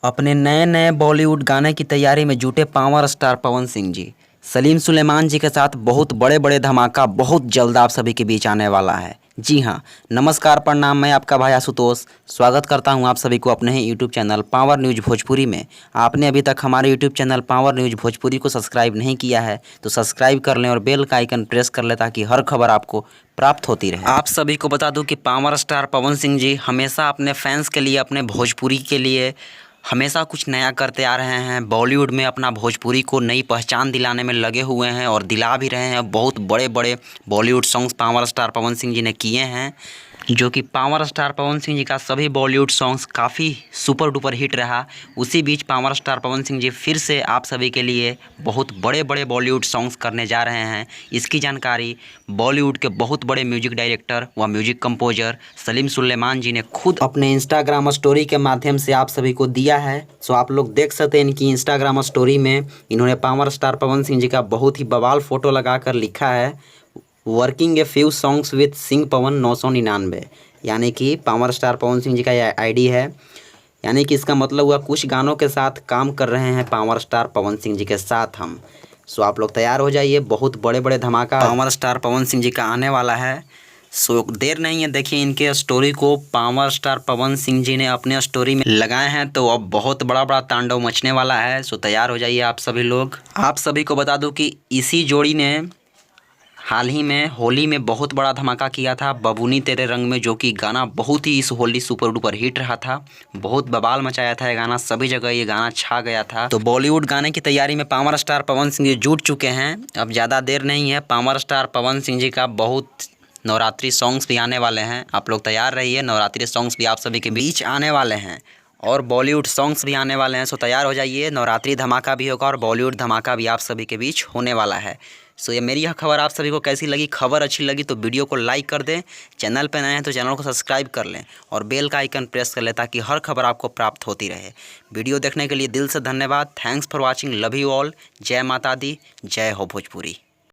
अपने नए नए बॉलीवुड गाने की तैयारी में जुटे पावर स्टार पवन सिंह जी सलीम सुलेमान जी के साथ बहुत बड़े बड़े धमाका बहुत जल्द आप सभी के बीच आने वाला है। जी हाँ, नमस्कार प्रणाम, मैं आपका भाई आशुतोष स्वागत करता हूं आप सभी को अपने ही YouTube channel Power News Bhojpuri में। आपने अभी तक हमारे YouTube channel Power News Bhojpuri को सब्सक्राइब नहीं किया है तो सब्सक्राइब कर लें और बेल का आइकन प्रेस कर लें ताकि हर खबर आपको प्राप्त होती रहे। आप सभी को बता दूं कि पावर स्टार पवन सिंह जी हमेशा अपने फैंस के लिए, अपने भोजपुरी के लिए हमेशा कुछ नया करते आ रहे हैं। बॉलीवुड में अपना भोजपुरी को नई पहचान दिलाने में लगे हुए हैं और दिला भी रहे हैं। बहुत बड़े बड़े Bollywood songs power star Pawan Singh जी ने किए हैं, जो कि पावर स्टार पवन सिंह जी का सभी बॉलीवुड सॉन्ग्स काफ़ी सुपर डुपर हिट रहा। उसी बीच पावर स्टार पवन सिंह जी फिर से आप सभी के लिए बहुत बड़े बड़े बॉलीवुड सॉन्ग्स करने जा रहे हैं। इसकी जानकारी बॉलीवुड के बहुत बड़े म्यूजिक डायरेक्टर व म्यूजिक कंपोजर सलीम सुलेमान जी ने खुद अपने इंस्टाग्राम स्टोरी के माध्यम से आप सभी को दिया है। सो आप लोग देख सकते हैं इनकी इंस्टाग्राम स्टोरी में इन्होंने पावर स्टार पवन सिंह जी का बहुत ही बवाल फ़ोटो लगाकर लिखा है, working a few songs with Singh Pawan 999, यानी कि पावर स्टार पवन सिंह जी का यह आईडी है। यानी कि इसका मतलब हुआ कुछ गानों के साथ काम कर रहे हैं पावर स्टार पवन सिंह जी के साथ हम। सो आप लोग तैयार हो जाइए, बहुत बड़े बड़े धमाका पावर स्टार पवन सिंह जी का आने वाला है। सो देर नहीं है, देखिए इनके स्टोरी को पावर स्टार पवन सिंह जी ने अपने स्टोरी में लगाए हैं, तो अब बहुत बड़ा बड़ा तांडव मचने वाला है। सो तैयार हो जाइए आप सभी लोग। आप सभी को बता दूं कि इसी जोड़ी ने हाल ही में होली में बहुत बड़ा धमाका किया था, बबूनी तेरे रंग में, जो कि गाना बहुत ही इस होली सुपर डुपर हिट रहा था। बहुत बवाल मचाया था ये गाना, सभी जगह ये गाना छा गया था। तो बॉलीवुड गाने की तैयारी में पावर स्टार पवन सिंह जी जुट चुके हैं। अब ज़्यादा देर नहीं है, पावर स्टार पवन सिंह जी का बहुत नवरात्रि सॉन्ग्स भी आने वाले हैं। आप लोग तैयार रहिए, नवरात्रि सॉन्ग्स भी आप सभी के बीच आने वाले हैं और बॉलीवुड सॉन्ग्स भी आने वाले हैं। सो तैयार हो जाइए, नवरात्रि धमाका भी होगा और बॉलीवुड धमाका भी आप सभी के बीच होने वाला है। सो ये मेरी यह खबर आप सभी को कैसी लगी? खबर अच्छी लगी तो वीडियो को लाइक कर दें, चैनल पर नए हैं तो चैनल को सब्सक्राइब कर लें और बेल का आइकन प्रेस कर लें ताकि हर खबर आपको प्राप्त होती रहे। वीडियो देखने के लिए दिल से धन्यवाद। Thanks for watching, love you all. जय माता दी, जय हो भोजपुरी।